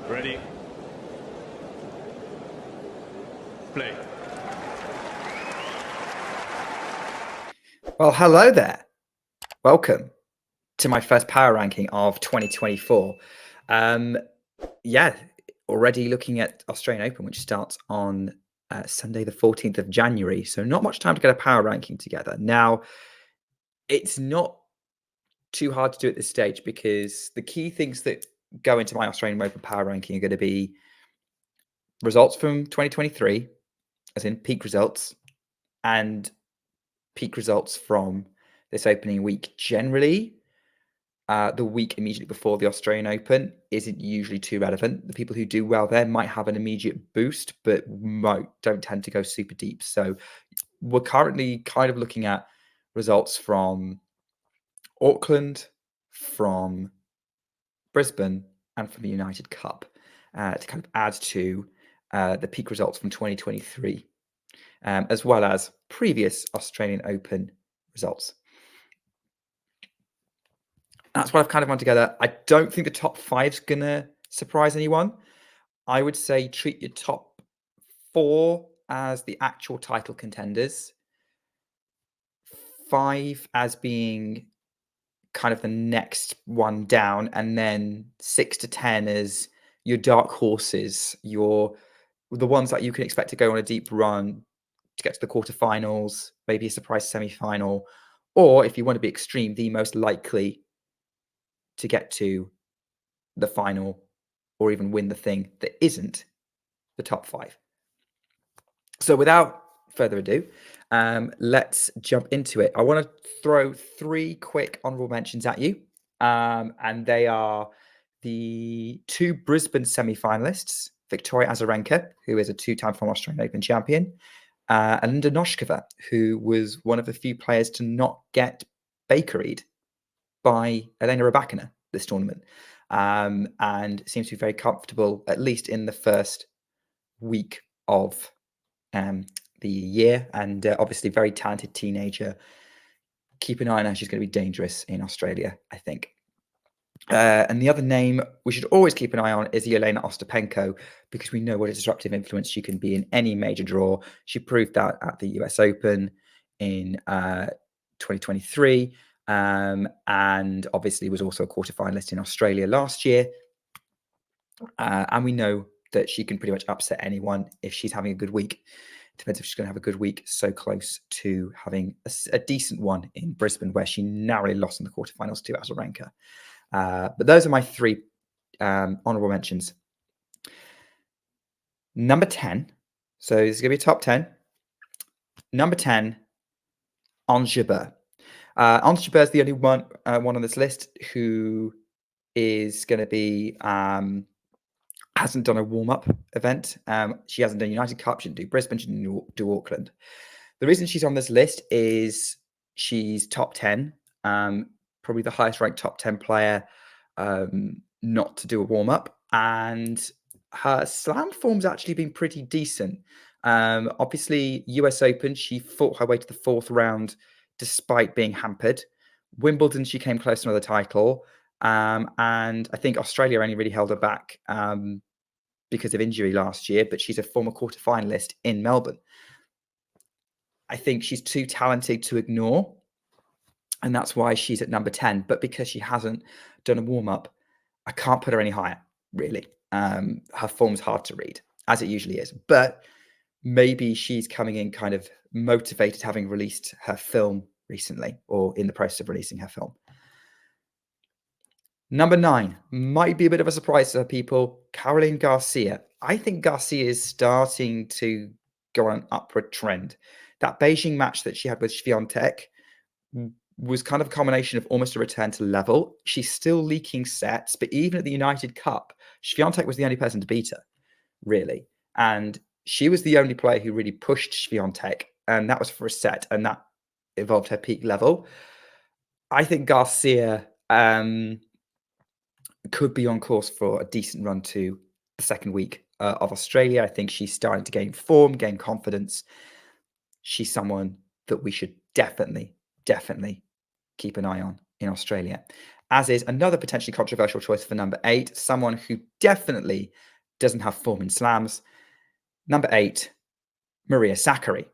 Ready? Play. Well, hello there. Welcome to my first power ranking of 2024. Yeah, already looking at Australian Open, which starts on Sunday, the 14th of January. So not much time to get a power ranking together. Now, it's not too hard to do at this stage because the key things that go into my Australian Open power ranking are going to be results from 2023, as in peak results, and peak results from this opening week. Generally, the week immediately before the Australian Open isn't usually too relevant. The people who do well there might have an immediate boost, but don't tend to go super deep. So we're currently kind of looking at results from Auckland, from Brisbane, and from the United Cup to kind of add to the peak results from 2023, as well as previous Australian Open results. That's what I've kind of run together. I don't think the top five's going to surprise anyone. I would say treat your top four as the actual title contenders, five as being kind of the next one down, and then 6 to 10 as your dark horses, the ones that you can expect to go on a deep run to get to the quarterfinals, maybe a surprise semi-final, or if you want to be extreme, the most likely to get to the final or even win the thing that isn't the top five. So without further ado, let's jump into it. I want to throw three quick honorable mentions at you, and they are the two Brisbane semi-finalists, Victoria Azarenka, who is a two-time former Australian Open champion, and Linda Noskova, who was one of the few players to not get bakeried by Elena Rybakina this tournament, and seems to be very comfortable, at least in the first week of the year, and obviously very talented teenager. Keep an eye on her. She's going to be dangerous in Australia, I think. And the other name we should always keep an eye on is Elena Ostapenko, because we know what a disruptive influence she can be in any major draw. She proved that at the US Open in 2023, and obviously was also a quarterfinalist in Australia last year. And we know that she can pretty much upset anyone if she's having a good week. Depends if she's going to have a good week, so close to having a decent one in Brisbane, where she narrowly lost in the quarterfinals to Azarenka. But those are my three honorable mentions. Number 10. So this is going to be top 10. Number 10, Ons Jabeur. Ons Jabeur is the only one on this list who is going to be hasn't done a warm-up event. She hasn't done United Cup. She didn't do Brisbane. She didn't do Auckland. The reason she's on this list is she's top 10, probably the highest ranked top 10 player not to do a warm-up. And her slam form's actually been pretty decent. Obviously, US Open, she fought her way to the fourth round despite being hampered. Wimbledon, she came close to another title. And I think Australia only really held her back because of injury last year, but she's a former quarterfinalist in Melbourne. I think she's too talented to ignore, and that's why she's at number 10. But because she hasn't done a warm-up, I can't put her any higher, really. Her form's hard to read, as it usually is. But maybe she's coming in kind of motivated, having released her film recently, or in the process of releasing her film. Number 9 might be a bit of a surprise to people. Caroline Garcia. I think Garcia is starting to go on an upward trend. That Beijing match that she had with Swiatek was kind of a combination of almost a return to level. She's still leaking sets, but even at the United Cup, Swiatek was the only person to beat her, really. And she was the only player who really pushed Swiatek, and that was for a set, and that involved her peak level. I think Garcia could be on course for a decent run to the second week of Australia. I think she's starting to gain form, gain confidence. She's someone that we should definitely keep an eye on in Australia. as is another potentially controversial choice for number 8, someone who definitely doesn't have form in slams. Number 8, Maria Sakkari.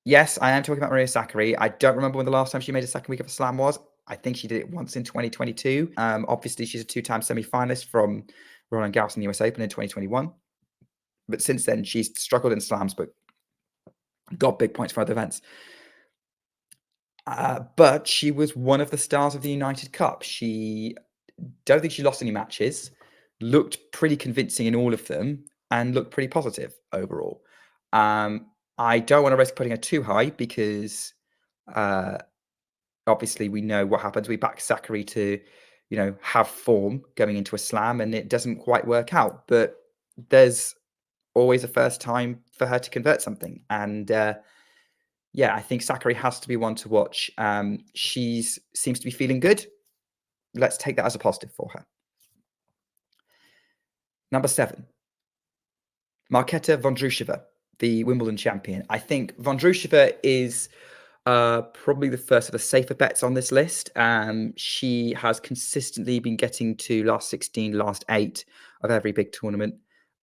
Yes, I am talking about Maria Sakkari. I don't remember when the last time she made a second week of a slam was. I think she did it once in 2022. Obviously, she's a 2-time semi-finalist from Roland Garros in the US Open in 2021. But since then, she's struggled in slams, but got big points for other events. But she was one of the stars of the United Cup. Don't think she lost any matches, looked pretty convincing in all of them, and looked pretty positive overall. I don't want to risk putting her too high because obviously we know what happens. We back Sakkari to, have form going into a slam, and it doesn't quite work out. But there's always a first time for her to convert something. And I think Sakkari has to be one to watch. She seems to be feeling good. Let's take that as a positive for her. Number 7, Marketa Vondroušová, the Wimbledon champion. I think Vondroušová is probably the first of the safer bets on this list. She has consistently been getting to last 16, last 8 of every big tournament.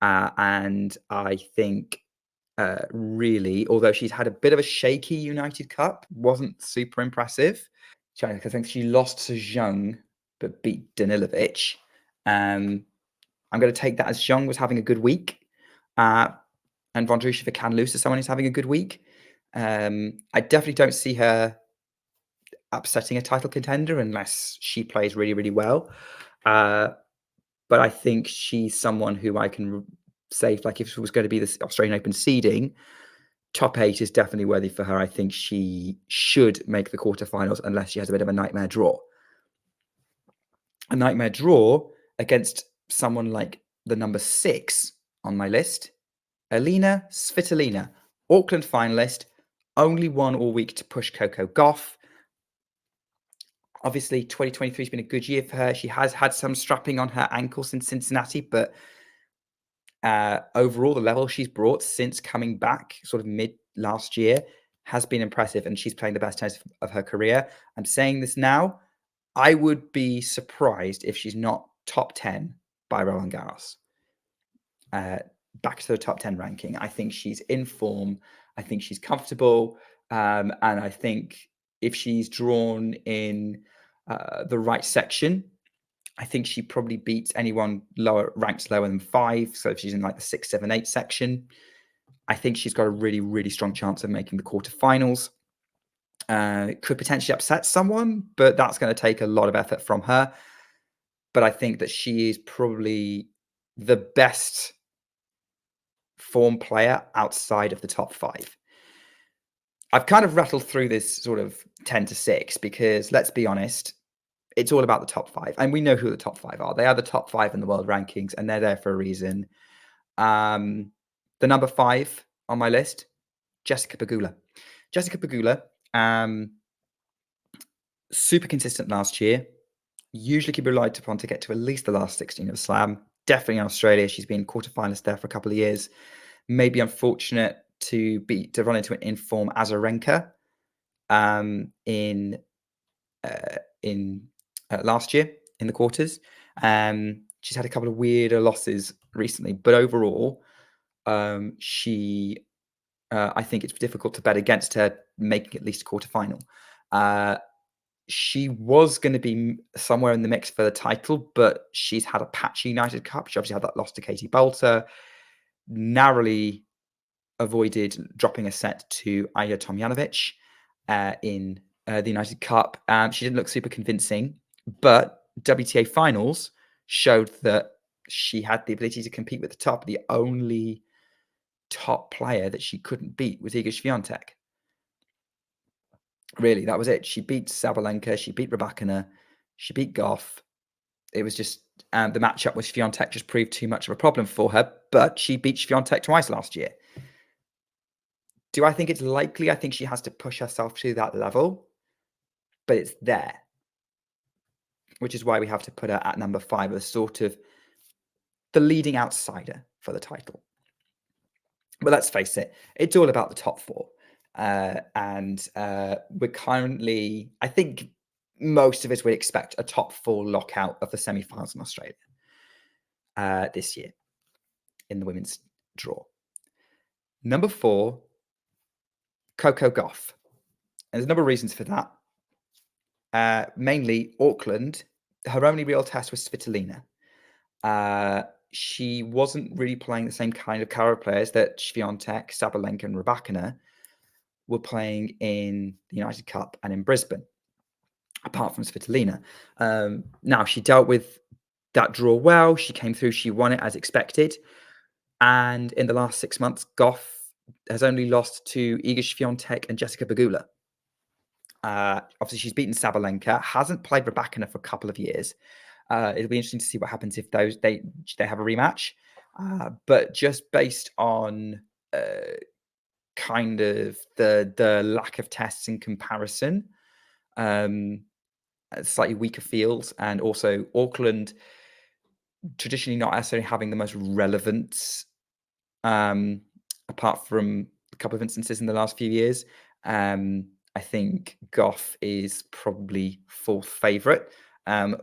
And I think really, although she's had a bit of a shaky United Cup, wasn't super impressive. I think she lost to Zhang, but beat Danilovic. I'm going to take that as Zhang was having a good week. And Vondroušová can lose to someone who's having a good week. I definitely don't see her upsetting a title contender unless she plays really, really well. But I think she's someone who I can say, like, if it was going to be the Australian Open seeding, top 8 is definitely worthy for her. I think she should make the quarterfinals unless she has a bit of a nightmare draw. A nightmare draw against someone like the number 6 on my list, Alina Svitolina, Auckland finalist, only won all week to push Coco Gauff. Obviously, 2023 has been a good year for her. She has had some strapping on her ankle since Cincinnati, but overall, the level she's brought since coming back sort of mid last year has been impressive, and she's playing the best tennis of her career. I'm saying this now. I would be surprised if she's not top 10 by Roland Garros. Back to the top 10 ranking. I think she's in form. I think she's comfortable. And I think if she's drawn in the right section, I think she probably beats anyone ranked lower than 5. So if she's in like the 6, 7, 8 section, I think she's got a really, really strong chance of making the quarterfinals. Could potentially upset someone, but that's going to take a lot of effort from her. But I think that she is probably the best form player outside of the top 5. I've kind of rattled through this sort of 10 to 6 because, let's be honest, it's all about the top 5. And we know who the top 5 are. They are the top 5 in the world rankings, and they're there for a reason. The number 5 on my list, Jessica Pegula. Jessica Pegula, super consistent last year. Usually can be relied upon to get to at least the last 16 of Slam. Definitely in Australia. She's been quarterfinalist there for a couple of years. Maybe unfortunate to run into an in-form Azarenka in last year in the quarters. She's had a couple of weirder losses recently, but overall, I think it's difficult to bet against her making at least a quarterfinal. She was going to be somewhere in the mix for the title, but she's had a patchy United Cup. She obviously had that loss to Katie Bolter, narrowly avoided dropping a set to Aya Tomjanovic in the United Cup. She didn't look super convincing, but WTA finals showed that she had the ability to compete with the top. The only top player that she couldn't beat was Iga Swiatek. Really, that was it. She beat Sabalenka, she beat Rybakina, she beat Gauff. It was just the matchup with Swiatek just proved too much of a problem for her, but she beat Swiatek twice last year. Do I think it's likely? I think she has to push herself to that level, but it's there, which is why we have to put her at number 5 as sort of the leading outsider for the title. But let's face it, it's all about the top 4. And we're currently, I think most of us would expect a top 4 lockout of the semi-finals in Australia this year in the women's draw. Number 4, Coco Gauff. And there's a number of reasons for that. Mainly Auckland, her only real test was Svitolina. She wasn't really playing the same kind of caliber players that Swiatek, Sabalenka, and Rybakina were playing in the United Cup and in Brisbane, apart from Svitolina. Now, she dealt with that draw well. She came through. She won it as expected. And in the last 6 months, Gauff has only lost to Iga Swiatek and Jessica Pegula. Obviously, she's beaten Sabalenka, hasn't played Rybakina for a couple of years. It'll be interesting to see what happens if they have a rematch. But just based on kind of the lack of tests in comparison, slightly weaker fields, and also Auckland traditionally not necessarily having the most relevant, apart from a couple of instances in the last few years. I think Gauff is probably 4th favourite.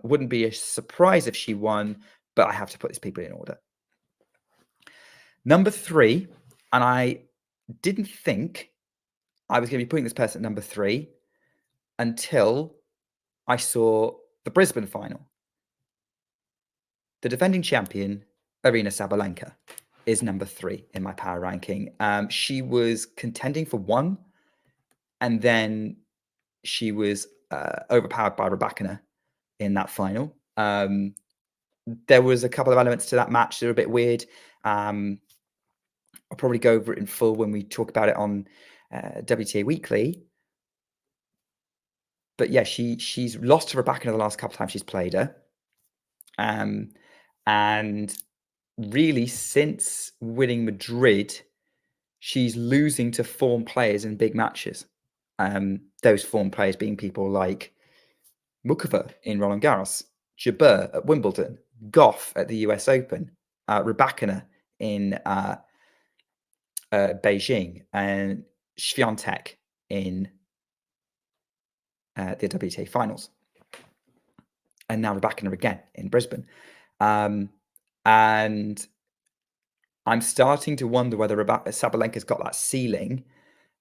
Wouldn't be a surprise if she won, but I have to put these people in order. Number 3, and I didn't think I was going to be putting this person at number 3 until I saw the Brisbane final. The defending champion, Aryna Sabalenka, is number 3 in my power ranking. She was contending for 1, and then she was overpowered by Rybakina in that final. There was a couple of elements to that match that were a bit weird. I'll probably go over it in full when we talk about it on WTA Weekly. But yeah, she's lost to Rybakina the last couple of times she's played her. And really, since winning Madrid, she's losing to form players in big matches. Those form players being people like Mukova in Roland Garros, Jabeur at Wimbledon, Gauff at the US Open, Rybakina in Beijing, and Swiatek in the WTA finals. And now Rybakina again in Brisbane. And I'm starting to wonder whether Sabalenka's got that ceiling.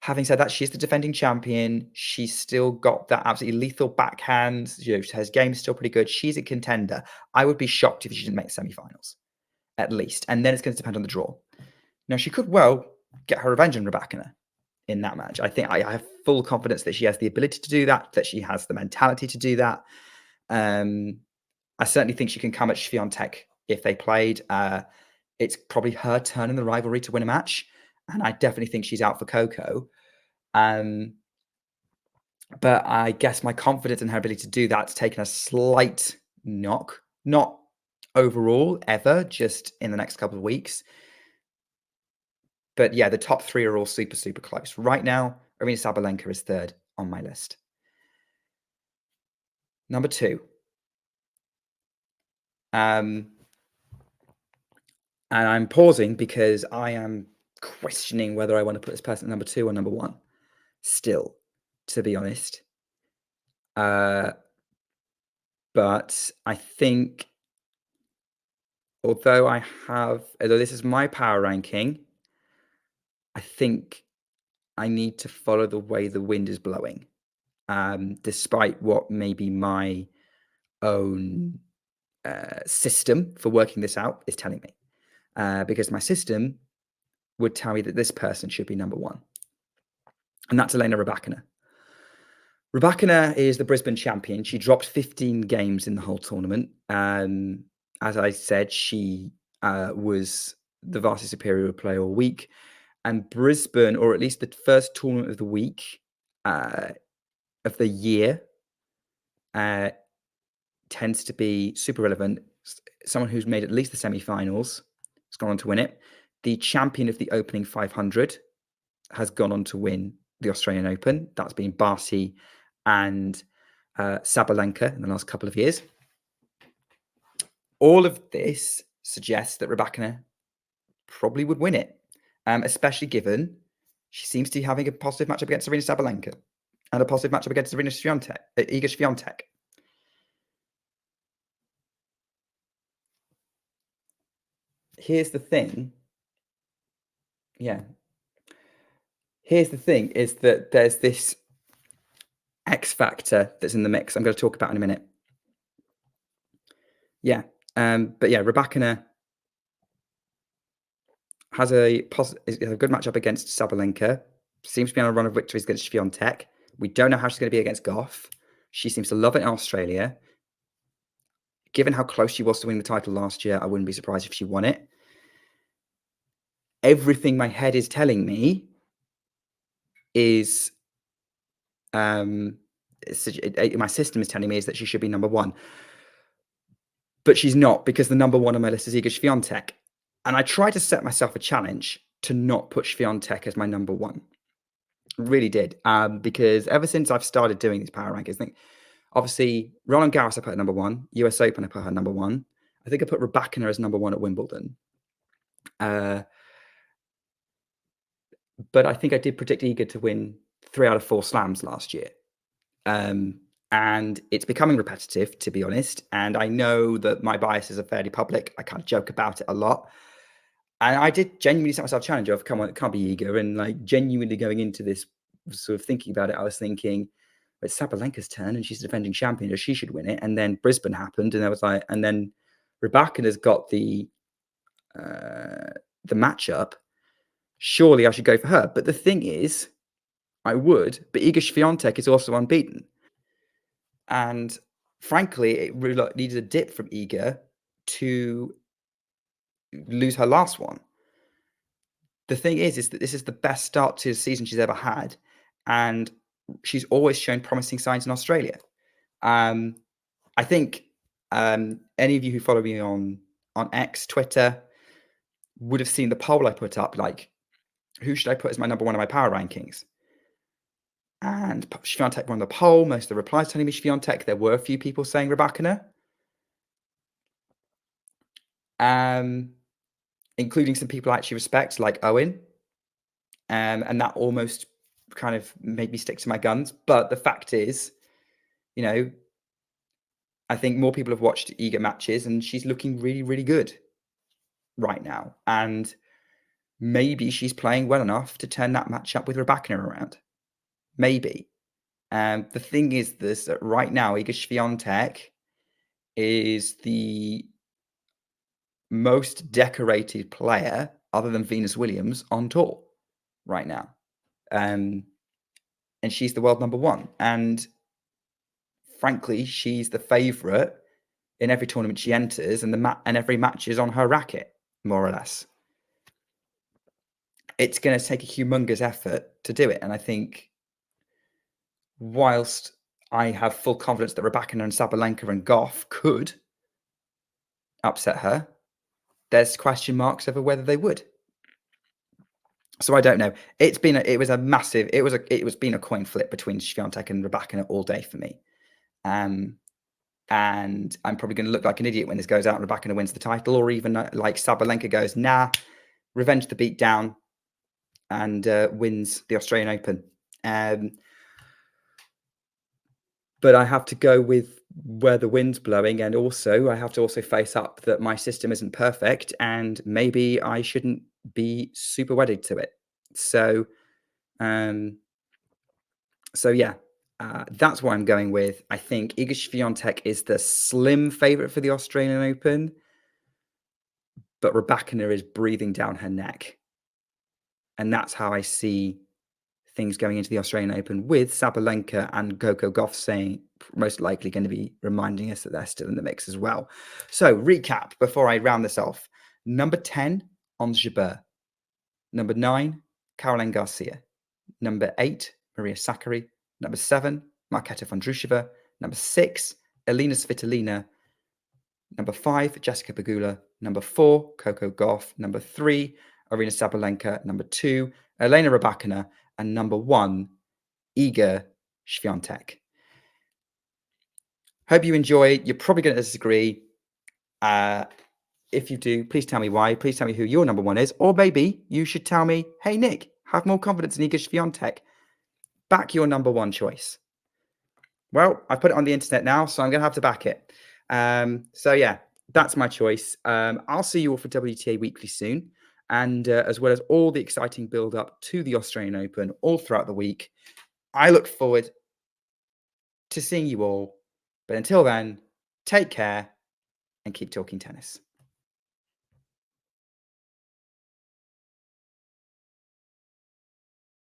Having said that, she's the defending champion. She's still got that absolutely lethal backhand. Her game's still pretty good. She's a contender. I would be shocked if she didn't make semi-finals, at least. And then it's going to depend on the draw. Now, she could well get her revenge on Rybakina in that match. I think I have full confidence that she has the ability to do that she has the mentality to do that. I certainly think she can come at Swiatek if they played. It's probably her turn in the rivalry to win a match. And I definitely think she's out for Coco. But I guess my confidence in her ability to do that's taken a slight knock. Not overall, ever, just in the next couple of weeks. But yeah, the top 3 are all super, super close. Right now, Aryna Sabalenka is 3rd on my list. Number 2. And I'm pausing because I am questioning whether I want to put this person at number 2 or number 1 still, to be honest. But I think, although this is my power ranking, I think I need to follow the way the wind is blowing, despite what maybe my own system for working this out is telling me. Because my system would tell me that this person should be number 1. And that's Elena Rybakina. Rybakina is the Brisbane champion. She dropped 15 games in the whole tournament. As I said, she was the vastly superior player all week. And Brisbane, or at least the first tournament of the week, of the year, tends to be super relevant. Someone who's made at least the semi-finals has gone on to win it. The champion of the opening 500 has gone on to win the Australian Open. That's been Barty and Sabalenka in the last couple of years. All of this suggests that Rybakina probably would win it, especially given she seems to be having a positive matchup against Aryna Sabalenka. and a positive matchup against Iga Swiatek. Here's the thing. Yeah. Here's the thing is that there's this X factor that's in the mix I'm going to talk about in a minute. Yeah. But yeah, Rybakina has a good matchup against Sabalenka. Seems to be on a run of victories against Swiatek. We don't know how she's going to be against Goff. She seems to love it in Australia. Given how close she was to winning the title last year, I wouldn't be surprised if she won it. Everything my head is telling me is, my system is telling me is that she should be number one. But she's not, because the number one on my list is Iga Swiatek. And I try to set myself a challenge to not put Swiatek as my number one. Really did. Because ever since I've started doing these power rankings, I think obviously Roland Garros I put at number one, US Open I put her number one. I think I put Rybakina as number one at Wimbledon. But I think I did predict Iga to win 3 out of 4 slams last year. And it's becoming repetitive, to be honest. And I know that my biases are fairly public. I kind of joke about it a lot. And I did genuinely set myself a challenge of, come on, it can't be Iga. And like genuinely going into this, sort of thinking about it, I was thinking, it's Sabalenka's turn and she's defending champion, so she should win it. And then Brisbane happened, and I was like, and then Rybakina's got the matchup. Surely I should go for her. But the thing is, I would, but Iga Swiatek is also unbeaten. And frankly, it really needed a dip from Iga to lose her last one. The thing is that this is the best start to the season she's ever had, and she's always shown promising signs in Australia. I think any of you who follow me on X, Twitter, would have seen the poll I put up, like, who should I put as my number one in my power rankings? And Swiatek won the poll. Most of the replies telling me Swiatek. There were a few people saying Rybakina. Including some people I actually respect, like Owen. And that almost kind of made me stick to my guns. But the fact is, you know, I think more people have watched Iga matches, and she's looking really, really good right now. And maybe she's playing well enough to turn that matchup with Rybakina around. Maybe. The thing is this, that right now, Iga Swiatek is the most decorated player, other than Venus Williams, on tour right now. And she's the world number one. And frankly, she's the favourite in every tournament she enters, and every match is on her racket, more or less. It's going to take a humongous effort to do it. And I think whilst I have full confidence that Rybakina and Sabalenka and Goff could upset her, there's question marks over whether they would. So I don't know. It's been a coin flip between Swiatek and Rybakina all day for me. And I'm probably going to look like an idiot when this goes out and Rybakina wins the title, or even like Sabalenka goes, nah, revenge the beatdown, and wins the Australian Open. But I have to go with where the wind's blowing, and also I have to also face up that my system isn't perfect, and maybe I shouldn't be super wedded to it. So, yeah, that's what I'm going with. I think Iga Swiatek is the slim favourite for the Australian Open, but Rybakina is breathing down her neck. And that's how I see things going into the Australian Open, with Sabalenka and Coco Gauff saying most likely going to be reminding us that they're still in the mix as well. So, recap before I round this off. Number 10, Ons Jabeur. Number 9, Caroline Garcia. Number 8, Maria Sakkari. Number 7, Marketa Vondrousova. Number 6, Elina Svitolina. Number 5, Jessica Pegula. Number 4, Coco Gauff. Number 3, Aryna Sabalenka. Number 2, Elena Rybakina. And number 1, Iga Swiatek. Hope you enjoy. You're probably going to disagree. If you do, please tell me why. Please tell me who your number 1 is. Or maybe you should tell me, hey, Nick, have more confidence in Iga Swiatek. Back your number one choice. Well, I've put it on the internet now, so I'm going to have to back it. So yeah, that's my choice. I'll see you all for WTA Weekly soon, and as well as all the exciting build-up to the Australian Open all throughout the week. I look forward to seeing you all. But until then, take care and keep talking tennis.